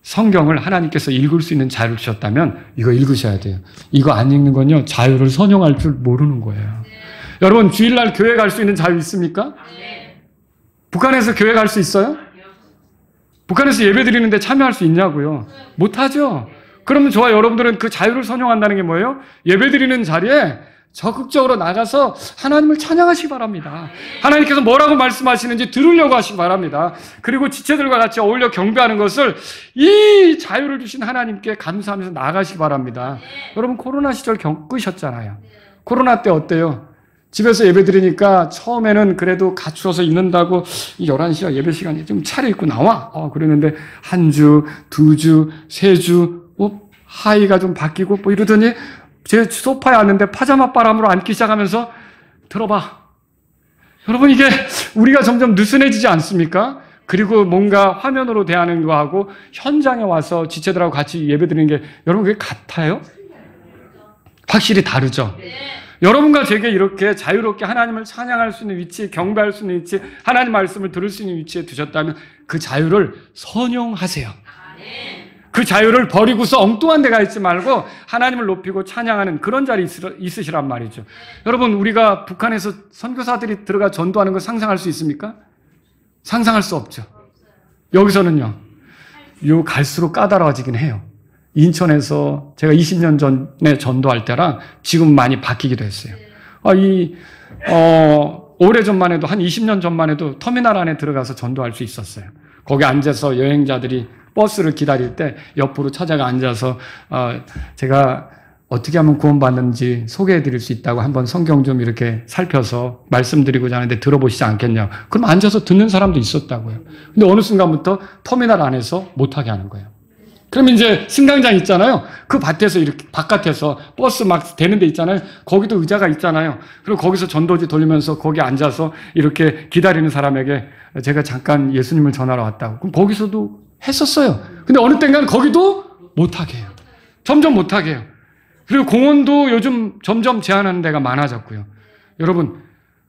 성경을 하나님께서 읽을 수 있는 자유를 주셨다면 이거 읽으셔야 돼요. 이거 안 읽는 건요. 자유를 선용할 줄 모르는 거예요. 여러분 주일날 교회 갈 수 있는 자유 있습니까? 북한에서 교회 갈 수 있어요? 북한에서 예배 드리는데 참여할 수 있냐고요? 못하죠. 그러면 저와 여러분들은 그 자유를 선용한다는 게 뭐예요? 예배 드리는 자리에 적극적으로 나가서 하나님을 찬양하시기 바랍니다. 하나님께서 뭐라고 말씀하시는지 들으려고 하시기 바랍니다. 그리고 지체들과 같이 어울려 경배하는 것을 이 자유를 주신 하나님께 감사하면서 나가시기 바랍니다. 여러분 코로나 시절 겪으셨잖아요. 코로나 때 어때요? 집에서 예배 드리니까 처음에는 그래도 갖추어서 있는다고 11시가 예배 시간이 좀 차려입고 나와. 그랬는데 한 주, 두 주, 세 주, 하의가 좀 바뀌고 이러더니 제 소파에 앉는데 파자마 바람으로 앉기 시작하면서 들어봐. 여러분 이게 우리가 점점 느슨해지지 않습니까? 그리고 뭔가 화면으로 대하는 거하고 현장에 와서 지체들하고 같이 예배드리는 게 여러분 그게 같아요? 확실히 다르죠? 여러분과 제게 이렇게 자유롭게 하나님을 찬양할 수 있는 위치, 경배할 수 있는 위치, 하나님 말씀을 들을 수 있는 위치에 두셨다면 그 자유를 선용하세요. 그 자유를 버리고서 엉뚱한 데 가 있지 말고 하나님을 높이고 찬양하는 그런 자리 있으시란 말이죠. 여러분 우리가 북한에서 선교사들이 들어가 전도하는 거 상상할 수 있습니까? 상상할 수 없죠. 여기서는요. 갈수록 까다로워지긴 해요. 인천에서 제가 20년 전에 전도할 때랑 지금 많이 바뀌기도 했어요. 오래전만 해도 한 20년 전만 해도 터미널 안에 들어가서 전도할 수 있었어요. 거기 앉아서 여행자들이 버스를 기다릴 때 옆으로 찾아가 앉아서 제가 어떻게 하면 구원받는지 소개해 드릴 수 있다고 한번 성경 좀 이렇게 살펴서 말씀드리고자 하는데 들어보시지 않겠냐고. 그럼 앉아서 듣는 사람도 있었다고요. 근데 어느 순간부터 터미널 안에서 못하게 하는 거예요. 그럼 이제 승강장 있잖아요. 그 밭에서 이렇게 바깥에서 버스 막 대는 데 있잖아요. 거기도 의자가 있잖아요. 그리고 거기서 전도지 돌리면서 거기 앉아서 이렇게 기다리는 사람에게 제가 잠깐 예수님을 전하러 왔다고. 그럼 거기서도 했었어요. 근데 어느 땐가는 거기도 못하게 해요. 점점 못하게 해요. 그리고 공원도 요즘 점점 제한하는 데가 많아졌고요. 여러분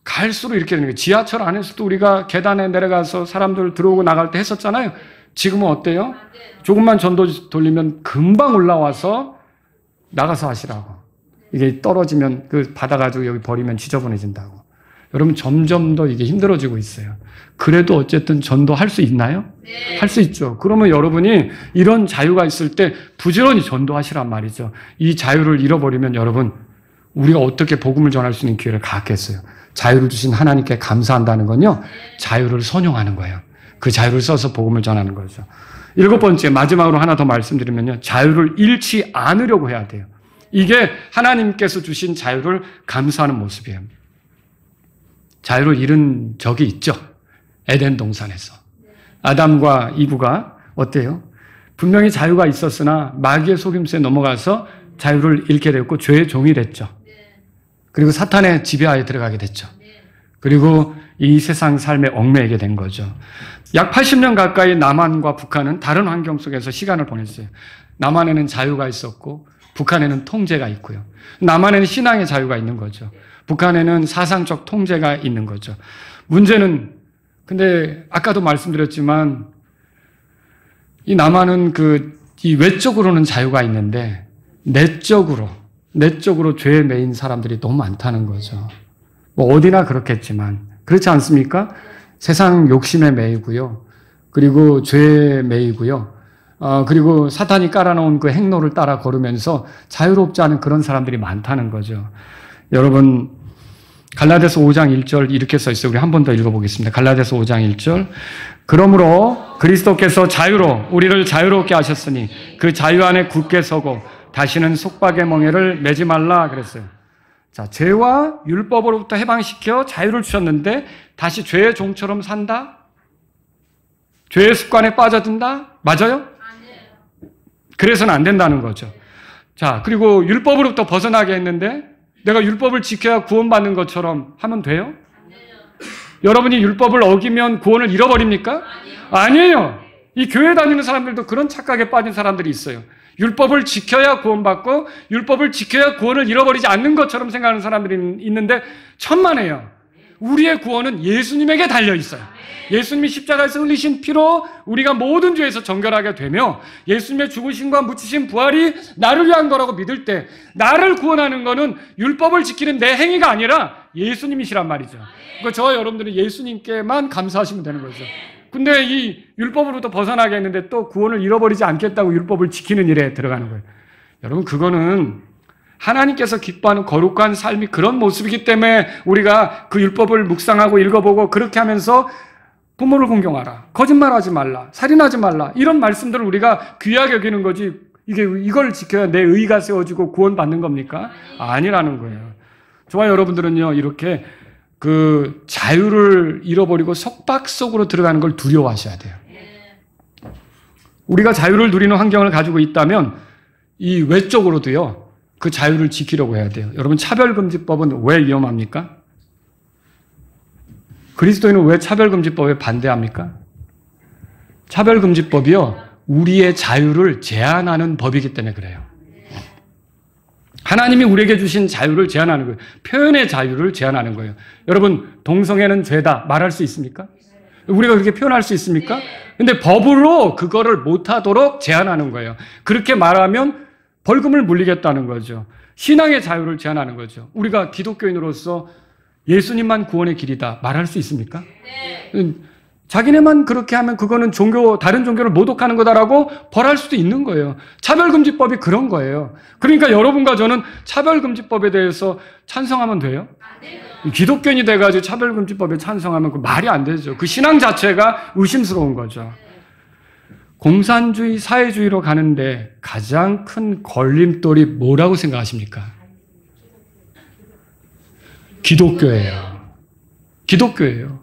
갈수록 이렇게 되는 거예요. 지하철 안에서도 우리가 계단에 내려가서 사람들 들어오고 나갈 때 했었잖아요. 지금은 어때요? 조금만 전도 돌리면 금방 올라와서 나가서 하시라고. 이게 떨어지면 받아가지고 여기 버리면 지저분해진다고. 여러분 점점 더 이게 힘들어지고 있어요. 그래도 어쨌든 전도할 수 있나요? 네. 할 수 있죠. 그러면 여러분이 이런 자유가 있을 때 부지런히 전도하시란 말이죠. 이 자유를 잃어버리면 여러분 우리가 어떻게 복음을 전할 수 있는 기회를 갖겠어요. 자유를 주신 하나님께 감사한다는 건요. 자유를 선용하는 거예요. 그 자유를 써서 복음을 전하는 거죠. 7번째 마지막으로 하나 더 말씀드리면요. 자유를 잃지 않으려고 해야 돼요. 이게 하나님께서 주신 자유를 감사하는 모습이에요. 자유를 잃은 적이 있죠. 에덴 동산에서. 아담과 이브가 어때요? 분명히 자유가 있었으나 마귀의 속임수에 넘어가서 자유를 잃게 됐고 죄의 종이 됐죠. 그리고 사탄의 지배하에 들어가게 됐죠. 그리고 이 세상 삶에 얽매이게 된 거죠. 약 80년 가까이 남한과 북한은 다른 환경 속에서 시간을 보냈어요. 남한에는 자유가 있었고 북한에는 통제가 있고요. 남한에는 신앙의 자유가 있는 거죠. 북한에는 사상적 통제가 있는 거죠. 문제는 근데 아까도 말씀드렸지만 이 남한은 이 외적으로는 자유가 있는데 내적으로 죄에 매인 사람들이 너무 많다는 거죠. 뭐 어디나 그렇겠지만 그렇지 않습니까? 세상 욕심에 매이고요. 그리고 죄에 매이고요. 그리고 사탄이 깔아놓은 그 행로를 따라 걸으면서 자유롭지 않은 그런 사람들이 많다는 거죠. 여러분, 갈라디아서 5장 1절 이렇게 써 있어요. 우리 한 번 더 읽어보겠습니다. 갈라디아서 5장 1절. 그러므로 그리스도께서 자유로 우리를 자유롭게 하셨으니 그 자유 안에 굳게 서고 다시는 속박의 멍에를 매지 말라 그랬어요. 자, 죄와 율법으로부터 해방시켜 자유를 주셨는데 다시 죄의 종처럼 산다? 죄의 습관에 빠져든다? 맞아요? 그래서는 안 된다는 거죠. 자, 그리고 율법으로부터 벗어나게 했는데 내가 율법을 지켜야 구원받는 것처럼 하면 돼요? 여러분이 율법을 어기면 구원을 잃어버립니까? 아니에요. 이 교회 다니는 사람들도 그런 착각에 빠진 사람들이 있어요. 율법을 지켜야 구원받고 율법을 지켜야 구원을 잃어버리지 않는 것처럼 생각하는 사람들이 있는데 천만에요. 우리의 구원은 예수님에게 달려 있어요. 예수님이 십자가에서 흘리신 피로 우리가 모든 죄에서 정결하게 되며 예수님의 죽으심과 묻히심 부활이 나를 위한 거라고 믿을 때 나를 구원하는 거는 율법을 지키는 내 행위가 아니라 예수님이시란 말이죠. 그러니까 저와 여러분들은 예수님께만 감사하시면 되는 거죠. 근데 이 율법으로부터 벗어나게 했는데 또 구원을 잃어버리지 않겠다고 율법을 지키는 일에 들어가는 거예요. 여러분, 그거는 하나님께서 기뻐하는 거룩한 삶이 그런 모습이기 때문에 우리가 그 율법을 묵상하고 읽어보고 그렇게 하면서 부모를 공경하라, 거짓말하지 말라, 살인하지 말라 이런 말씀들을 우리가 귀하게 여기는 거지 이걸 지켜야 내 의가 세워지고 구원받는 겁니까? 아니라는 거예요. 저와 여러분들은요 이렇게 그 자유를 잃어버리고 속박 속으로 들어가는 걸 두려워하셔야 돼요. 우리가 자유를 누리는 환경을 가지고 있다면 이 외적으로도요 그 자유를 지키려고 해야 돼요. 여러분, 차별금지법은 왜 위험합니까? 그리스도인은 왜 차별금지법에 반대합니까? 차별금지법이요 우리의 자유를 제한하는 법이기 때문에 그래요. 하나님이 우리에게 주신 자유를 제한하는 거예요. 표현의 자유를 제한하는 거예요. 여러분, 동성애는 죄다 말할 수 있습니까? 우리가 그렇게 표현할 수 있습니까? 근데 법으로 그거를 못하도록 제한하는 거예요. 그렇게 말하면 벌금을 물리겠다는 거죠. 신앙의 자유를 제한하는 거죠. 우리가 기독교인으로서 예수님만 구원의 길이다 말할 수 있습니까? 자기네만 그렇게 하면 그거는 다른 종교를 모독하는 거다라고 벌할 수도 있는 거예요. 차별금지법이 그런 거예요. 그러니까 여러분과 저는 차별금지법에 대해서 찬성하면 돼요? 기독교인이 돼가지고 차별금지법에 찬성하면 그 말이 안 되죠. 그 신앙 자체가 의심스러운 거죠. 공산주의, 사회주의로 가는데 가장 큰 걸림돌이 뭐라고 생각하십니까? 기독교예요. 기독교예요.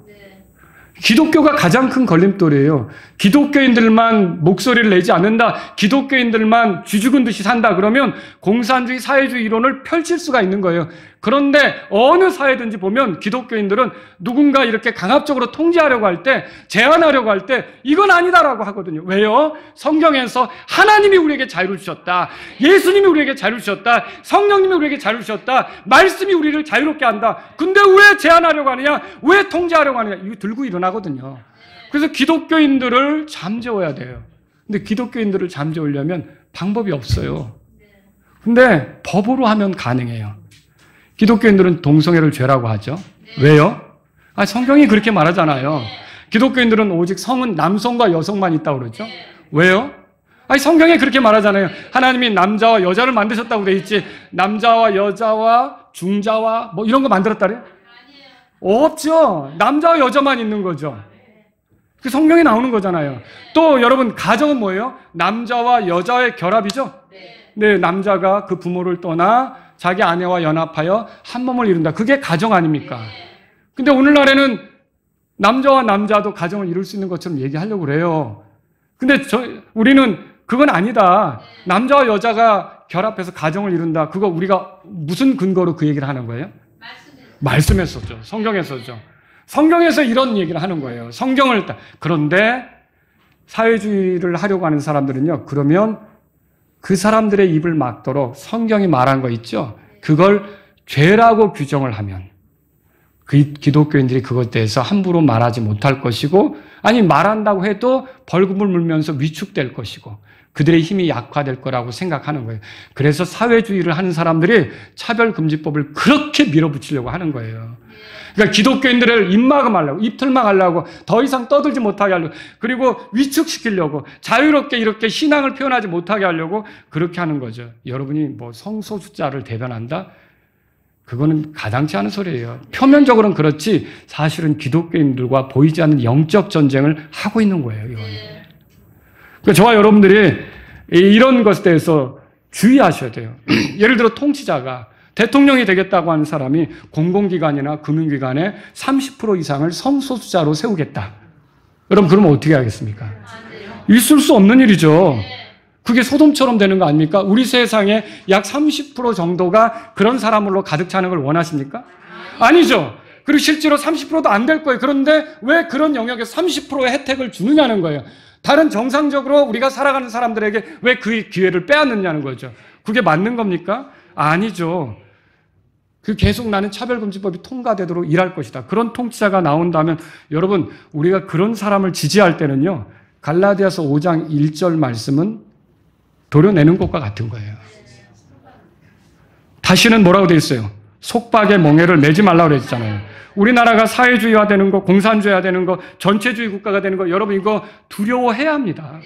기독교가 가장 큰 걸림돌이에요. 기독교인들만 목소리를 내지 않는다, 기독교인들만 쥐죽은 듯이 산다 그러면 공산주의, 사회주의 이론을 펼칠 수가 있는 거예요. 그런데 어느 사회든지 보면 기독교인들은 누군가 이렇게 강압적으로 통제하려고 할 때, 제한하려고 할 때 이건 아니다라고 하거든요. 왜요? 성경에서 하나님이 우리에게 자유를 주셨다, 예수님이 우리에게 자유를 주셨다, 성령님이 우리에게 자유를 주셨다, 말씀이 우리를 자유롭게 한다. 근데 왜 제한하려고 하느냐, 왜 통제하려고 하느냐, 이거 들고 일어나거든요. 그래서 기독교인들을 잠재워야 돼요. 근데 기독교인들을 잠재우려면 방법이 없어요. 근데 법으로 하면 가능해요. 기독교인들은 동성애를 죄라고 하죠. 왜요? 성경이 그렇게 말하잖아요. 기독교인들은 오직 성은 남성과 여성만 있다고 그러죠. 왜요? 성경에 그렇게 말하잖아요. 하나님이 남자와 여자를 만드셨다고 돼 있지, 남자와 여자와 중자와 뭐 이런 거 만들었다 그래요? 없죠. 남자와 여자만 있는 거죠. 그 성경에 나오는 거잖아요. 또 여러분, 가정은 뭐예요? 남자와 여자의 결합이죠. 네, 남자가 그 부모를 떠나 자기 아내와 연합하여 한 몸을 이룬다. 그게 가정 아닙니까? 근데 오늘날에는 남자와 남자도 가정을 이룰 수 있는 것처럼 얘기하려고 그래요. 근데 우리는 그건 아니다. 남자와 여자가 결합해서 가정을 이룬다. 그거 우리가 무슨 근거로 그 얘기를 하는 거예요? 말씀에서죠. 성경에서죠. 성경에서 이런 얘기를 하는 거예요. 성경을 그런데 사회주의를 하려고 하는 사람들은요. 그러면 그 사람들의 입을 막도록 성경이 말한 거 있죠. 그걸 죄라고 규정을 하면 그 기독교인들이 그것에 대해서 함부로 말하지 못할 것이고 아니 말한다고 해도 벌금을 물면서 위축될 것이고 그들의 힘이 약화될 거라고 생각하는 거예요. 그래서 사회주의를 하는 사람들이 차별금지법을 그렇게 밀어붙이려고 하는 거예요. 그러니까 기독교인들을 입막음하려고, 입틀막하려고, 더 이상 떠들지 못하게 하려고, 그리고 위축시키려고, 자유롭게 이렇게 신앙을 표현하지 못하게 하려고 그렇게 하는 거죠. 여러분이 뭐 성소수자를 대변한다? 그거는 가당치 않은 소리예요. 표면적으로는 그렇지 사실은 기독교인들과 보이지 않는 영적 전쟁을 하고 있는 거예요. 이건. 그러니까 저와 여러분들이 이런 것에 대해서 주의하셔야 돼요. 예를 들어 통치자가 대통령이 되겠다고 하는 사람이 공공기관이나 금융기관에 30% 이상을 성소수자로 세우겠다. 여러분 그러면 어떻게 하겠습니까? 있을 수 없는 일이죠. 그게 소돔처럼 되는 거 아닙니까? 우리 세상에 약 30% 정도가 그런 사람으로 가득 차는 걸 원하십니까? 아니죠. 그리고 실제로 30%도 안 될 거예요. 그런데 왜 그런 영역에 30%의 혜택을 주느냐는 거예요. 다른 정상적으로 우리가 살아가는 사람들에게 왜 그 기회를 빼앗느냐는 거죠. 그게 맞는 겁니까? 아니죠. 그 계속 나는 차별금지법이 통과되도록 일할 것이다. 그런 통치자가 나온다면 여러분 우리가 그런 사람을 지지할 때는요. 갈라디아서 5장 1절 말씀은 도려내는 것과 같은 거예요. 다시는 뭐라고 되어 있어요? 속박의 멍에를 매지 말라고 그랬잖아요. 우리나라가 사회주의화 되는 거, 공산주의화 되는 거, 전체주의 국가가 되는 거 여러분 이거 두려워해야 합니다.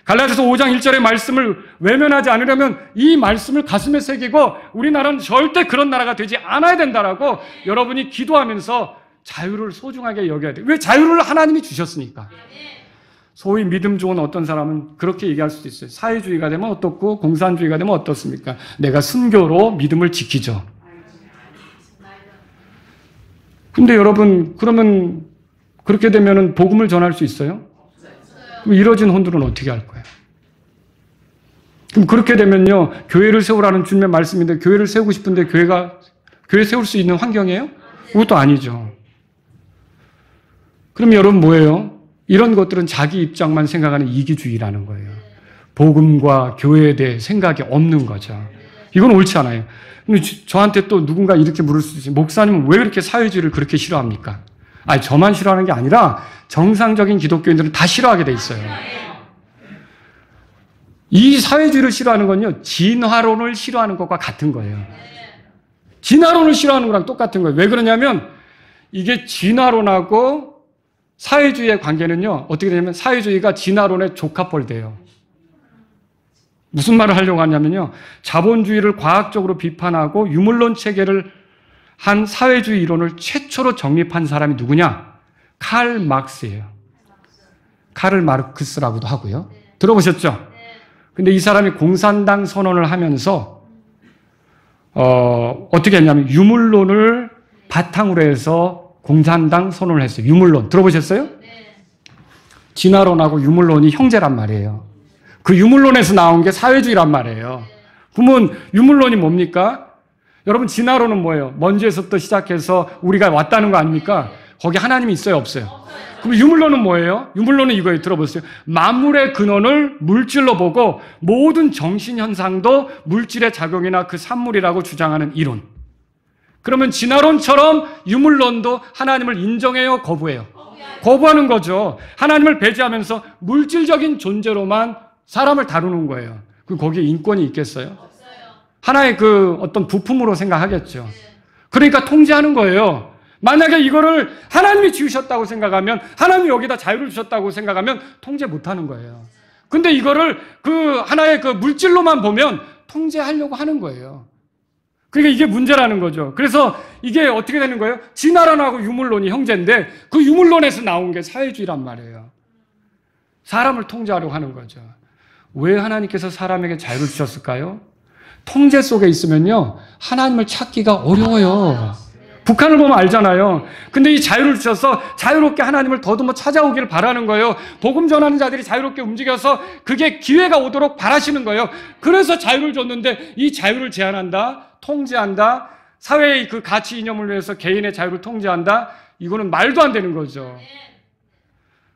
갈라디아서 5장 1절의 말씀을 외면하지 않으려면 이 말씀을 가슴에 새기고 우리나라는 절대 그런 나라가 되지 않아야 된다라고 여러분이 기도하면서 자유를 소중하게 여겨야 돼요. 왜 자유를 하나님이 주셨으니까. 소위 믿음 좋은 어떤 사람은 그렇게 얘기할 수도 있어요. 사회주의가 되면 어떻고 공산주의가 되면 어떻습니까? 내가 순교로 믿음을 지키죠. 근데 여러분 그러면 그렇게 되면 복음을 전할 수 있어요? 그럼 이뤄진 혼들은 어떻게 할 거예요? 그럼 그렇게 되면요 교회를 세우라는 주님의 말씀인데 교회를 세우고 싶은데 교회 세울 수 있는 환경이에요? 그것도 아니죠. 그럼 여러분 뭐예요? 이런 것들은 자기 입장만 생각하는 이기주의라는 거예요. 복음과 교회에 대해 생각이 없는 거죠. 이건 옳지 않아요. 근데 저한테 또 누군가 이렇게 물을 수 있어요. 목사님은 왜 그렇게 사회주의를 그렇게 싫어합니까? 아니, 저만 싫어하는 게 아니라 정상적인 기독교인들은 다 싫어하게 돼 있어요. 이 사회주의를 싫어하는 건요, 진화론을 싫어하는 것과 같은 거예요. 진화론을 싫어하는 거랑 똑같은 거예요. 왜 그러냐면 이게 진화론하고 사회주의의 관계는요, 어떻게 되냐면 사회주의가 진화론의 적합벌 돼요. 무슨 말을 하려고 하냐면요, 자본주의를 과학적으로 비판하고 유물론 체계를 한 사회주의 이론을 최초로 정립한 사람이 누구냐? 칼 마르크스예요. 카를 마르크스라고도 하고요. 들어보셨죠? 근데 이 사람이 공산당 선언을 하면서 어떻게 했냐면 유물론을 바탕으로 해서 공산당 선언을 했어요. 유물론. 들어보셨어요? 진화론하고 유물론이 형제란 말이에요. 그 유물론에서 나온 게 사회주의란 말이에요. 그러면 유물론이 뭡니까? 여러분 진화론은 뭐예요? 먼지에서부터 시작해서 우리가 왔다는 거 아닙니까? 거기 하나님이 있어요? 없어요? 그럼 유물론은 뭐예요? 유물론은 이거예요. 들어보세요. 만물의 근원을 물질로 보고 모든 정신현상도 물질의 작용이나 그 산물이라고 주장하는 이론. 그러면 진화론처럼 유물론도 하나님을 인정해요? 거부해요? 거부하는 거죠. 하나님을 배제하면서 물질적인 존재로만 사람을 다루는 거예요. 그럼 거기에 인권이 있겠어요? 하나의 그 어떤 부품으로 생각하겠죠. 그러니까 통제하는 거예요. 만약에 이거를 하나님이 지으셨다고 생각하면, 하나님이 여기다 자유를 주셨다고 생각하면 통제 못하는 거예요. 근데 이거를 그 하나의 그 물질로만 보면 통제하려고 하는 거예요. 그러니까 이게 문제라는 거죠. 그래서 이게 어떻게 되는 거예요? 진화론하고 유물론이 형제인데 그 유물론에서 나온 게 사회주의란 말이에요. 사람을 통제하려고 하는 거죠. 왜 하나님께서 사람에게 자유를 주셨을까요? 통제 속에 있으면요, 하나님을 찾기가 어려워요. 북한을 보면 알잖아요. 근데 이 자유를 주셔서 자유롭게 하나님을 더듬어 찾아오기를 바라는 거예요. 복음 전하는 자들이 자유롭게 움직여서 그게 기회가 오도록 바라시는 거예요. 그래서 자유를 줬는데 이 자유를 제한한다, 통제한다, 사회의 그 가치 이념을 위해서 개인의 자유를 통제한다, 이거는 말도 안 되는 거죠.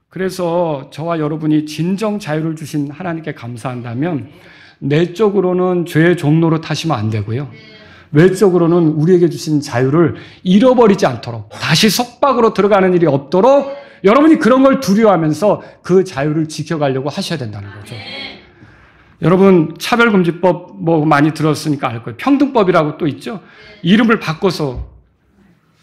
그래서 저와 여러분이 진정 자유를 주신 하나님께 감사한다면 내적으로는 죄의 종로로 타시면 안 되고요. 외적으로는 우리에게 주신 자유를 잃어버리지 않도록, 다시 속박으로 들어가는 일이 없도록 여러분이 그런 걸 두려워하면서 그 자유를 지켜가려고 하셔야 된다는 거죠. 여러분 차별금지법 뭐 많이 들었으니까 알 거예요. 평등법이라고 또 있죠. 이름을 바꿔서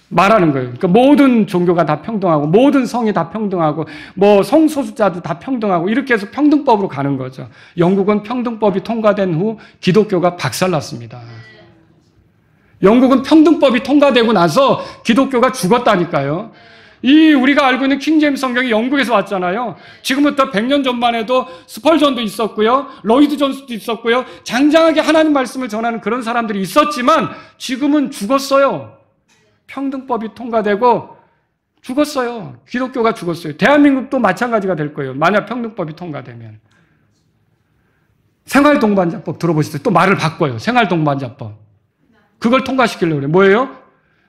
말하는 거예요. 그러니까 모든 종교가 다 평등하고 모든 성이 다 평등하고 뭐 성소수자도 다 평등하고 이렇게 해서 평등법으로 가는 거죠. 영국은 평등법이 통과된 후 기독교가 박살났습니다. 영국은 평등법이 통과되고 나서 기독교가 죽었다니까요. 이 우리가 알고 있는 킹제임스 성경이 영국에서 왔잖아요. 지금부터 100년 전만 해도 스펄전도 있었고요. 로이드 존스도 있었고요. 장장하게 하나님 말씀을 전하는 그런 사람들이 있었지만 지금은 죽었어요. 평등법이 통과되고 죽었어요. 기독교가 죽었어요. 대한민국도 마찬가지가 될 거예요. 만약 평등법이 통과되면. 생활동반자법 들어보셨어요? 또 말을 바꿔요. 생활동반자법. 그걸 통과시키려고 그래요. 뭐예요?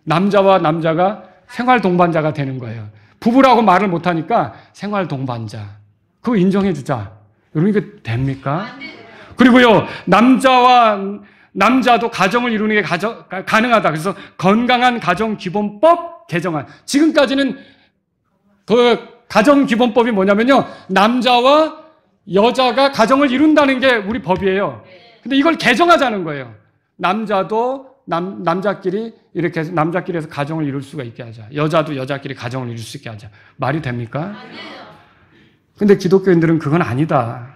남자와 남자가 생활동반자가 되는 거예요. 부부라고 말을 못하니까 생활동반자. 그거 인정해주자. 여러분 이게 됩니까? 그리고요, 남자도 가정을 이루는 게 가능하다. 그래서 건강한 가정기본법 개정안. 지금까지는 그 가정기본법이 뭐냐면요, 남자와 여자가 가정을 이룬다는 게 우리 법이에요. 근데 이걸 개정하자는 거예요. 남자끼리 이렇게 해서 남자끼리 해서 가정을 이룰 수가 있게 하자. 여자도 여자끼리 가정을 이룰 수 있게 하자. 말이 됩니까? 근데 기독교인들은 그건 아니다.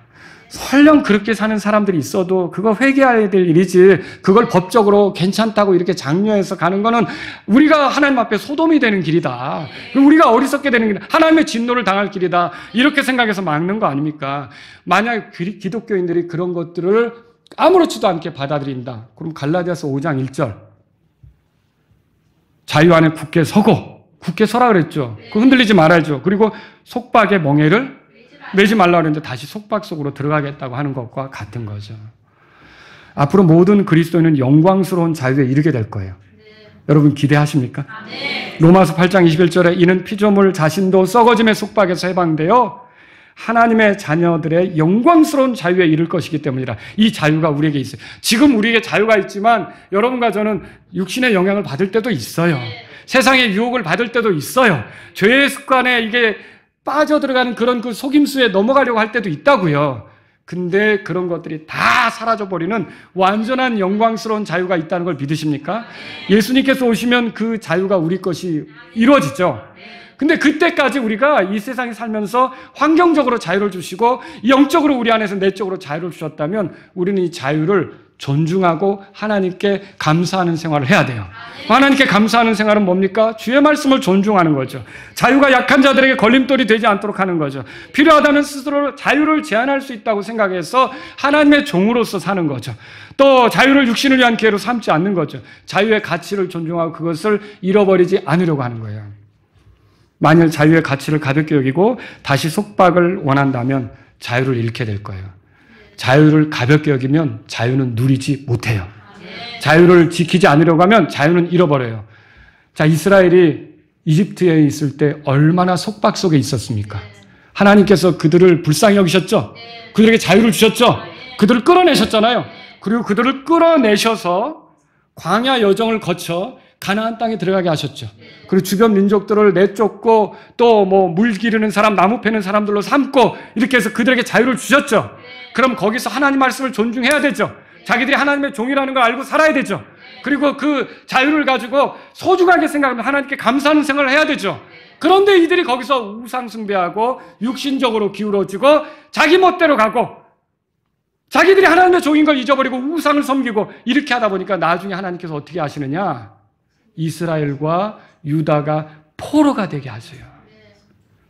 설령 그렇게 사는 사람들이 있어도 그거 회개해야 될 일이지, 그걸 법적으로 괜찮다고 이렇게 장려해서 가는 거는 우리가 하나님 앞에 소돔이 되는 길이다. 우리가 어리석게 되는 길, 하나님의 진노를 당할 길이다. 이렇게 생각해서 막는 거 아닙니까? 만약 기독교인들이 그런 것들을 아무렇지도 않게 받아들인다. 그럼 갈라디아서 5장 1절. 자유 안에 굳게 서고, 굳게 서라 그랬죠. 그 흔들리지 말아야죠. 그리고 속박의 멍에를 매지 말라 그랬는데 다시 속박 속으로 들어가겠다고 하는 것과 같은 거죠. 앞으로 모든 그리스도인은 영광스러운 자유에 이르게 될 거예요. 여러분 기대하십니까? 로마서 8장 21절에 이는 피조물 자신도 썩어짐의 속박에서 해방되어 하나님의 자녀들의 영광스러운 자유에 이를 것이기 때문이라. 이 자유가 우리에게 있어요. 지금 우리에게 자유가 있지만 여러분과 저는 육신의 영향을 받을 때도 있어요. 세상의 유혹을 받을 때도 있어요. 죄의 습관에 이게 빠져들어가는 그런 그 속임수에 넘어가려고 할 때도 있다고요. 근데 그런 것들이 다 사라져버리는 완전한 영광스러운 자유가 있다는 걸 믿으십니까? 예수님께서 오시면 그 자유가 우리 것이 이루어지죠. 근데 그때까지 우리가 이 세상에 살면서 환경적으로 자유를 주시고 영적으로 우리 안에서 내적으로 자유를 주셨다면 우리는 이 자유를 존중하고 하나님께 감사하는 생활을 해야 돼요. 하나님께 감사하는 생활은 뭡니까? 주의 말씀을 존중하는 거죠. 자유가 약한 자들에게 걸림돌이 되지 않도록 하는 거죠. 필요하다면 스스로 자유를 제한할 수 있다고 생각해서 하나님의 종으로서 사는 거죠. 또 자유를 육신을 위한 기회로 삼지 않는 거죠. 자유의 가치를 존중하고 그것을 잃어버리지 않으려고 하는 거예요. 만일 자유의 가치를 가볍게 여기고 다시 속박을 원한다면 자유를 잃게 될 거예요. 자유를 가볍게 여기면 자유는 누리지 못해요. 자유를 지키지 않으려고 하면 자유는 잃어버려요. 자, 이스라엘이 이집트에 있을 때 얼마나 속박 속에 있었습니까? 하나님께서 그들을 불쌍히 여기셨죠? 그들에게 자유를 주셨죠? 그들을 끌어내셨잖아요. 그리고 그들을 끌어내셔서 광야 여정을 거쳐 가나안 땅에 들어가게 하셨죠. 그리고 주변 민족들을 내쫓고 또 뭐 물 기르는 사람, 나무 패는 사람들로 삼고 이렇게 해서 그들에게 자유를 주셨죠. 그럼 거기서 하나님 말씀을 존중해야 되죠. 자기들이 하나님의 종이라는 걸 알고 살아야 되죠. 그리고 그 자유를 가지고 소중하게 생각하면 하나님께 감사하는 생활을 해야 되죠. 그런데 이들이 거기서 우상 숭배하고 육신적으로 기울어지고 자기 멋대로 가고 자기들이 하나님의 종인 걸 잊어버리고 우상을 섬기고 이렇게 하다 보니까 나중에 하나님께서 어떻게 하시느냐? 이스라엘과 유다가 포로가 되게 하세요.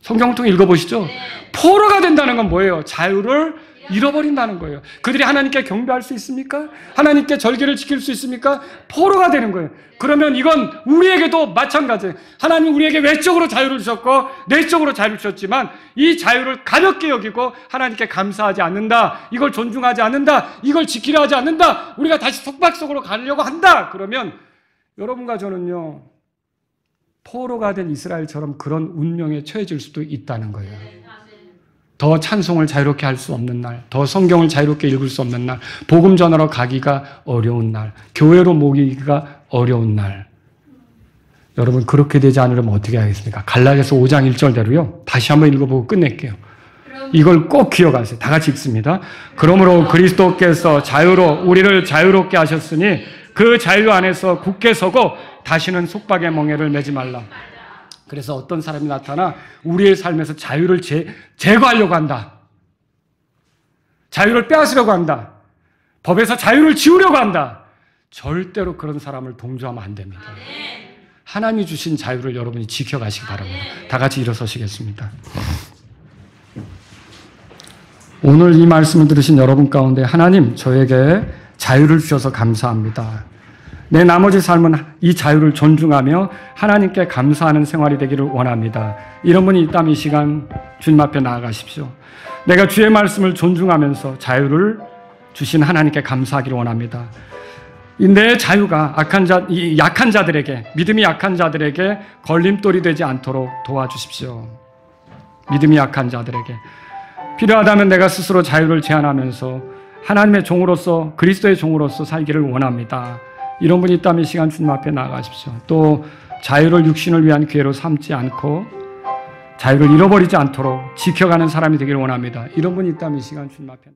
성경을 통해 읽어보시죠. 포로가 된다는 건 뭐예요? 자유를 잃어버린다는 거예요. 그들이 하나님께 경배할 수 있습니까? 하나님께 절기를 지킬 수 있습니까? 포로가 되는 거예요. 그러면 이건 우리에게도 마찬가지예요. 하나님 우리에게 외적으로 자유를 주셨고 내적으로 자유를 주셨지만 이 자유를 가볍게 여기고 하나님께 감사하지 않는다, 이걸 존중하지 않는다, 이걸 지키려 하지 않는다, 우리가 다시 속박 속으로 가려고 한다. 그러면 여러분과 저는요, 포로가 된 이스라엘처럼 그런 운명에 처해질 수도 있다는 거예요. 더 찬송을 자유롭게 할 수 없는 날, 더 성경을 자유롭게 읽을 수 없는 날, 복음 전하러 가기가 어려운 날, 교회로 모이기가 어려운 날. 여러분, 그렇게 되지 않으려면 어떻게 하겠습니까? 갈라디아서 5장 1절대로요. 다시 한번 읽어보고 끝낼게요. 이걸 꼭 기억하세요. 다 같이 읽습니다. 그러므로 그리스도께서 우리를 자유롭게 하셨으니 그 자유 안에서 굳게 서고 다시는 속박의 멍에를 매지 말라. 그래서 어떤 사람이 나타나 우리의 삶에서 자유를 제거하려고 한다. 자유를 빼앗으려고 한다. 법에서 자유를 지우려고 한다. 절대로 그런 사람을 동조하면 안 됩니다. 하나님이 주신 자유를 여러분이 지켜가시기 바랍니다. 다 같이 일어서시겠습니다. 오늘 이 말씀을 들으신 여러분 가운데 하나님 저에게 자유를 주셔서 감사합니다. 내 나머지 삶은 이 자유를 존중하며 하나님께 감사하는 생활이 되기를 원합니다. 이런 분이 있다면 이 시간 주님 앞에 나아가십시오. 내가 주의 말씀을 존중하면서 자유를 주신 하나님께 감사하기를 원합니다. 내 자유가 약한 자들에게, 믿음이 약한 자들에게 걸림돌이 되지 않도록 도와주십시오. 믿음이 약한 자들에게. 필요하다면 내가 스스로 자유를 제한하면서 하나님의 종으로서, 그리스도의 종으로서 살기를 원합니다. 이런 분이 있다면 이 시간 주님 앞에 나아가십시오. 또 자유를 육신을 위한 기회로 삼지 않고 자유를 잃어버리지 않도록 지켜가는 사람이 되기를 원합니다. 이런 분이 있다면 이 시간 주님 앞에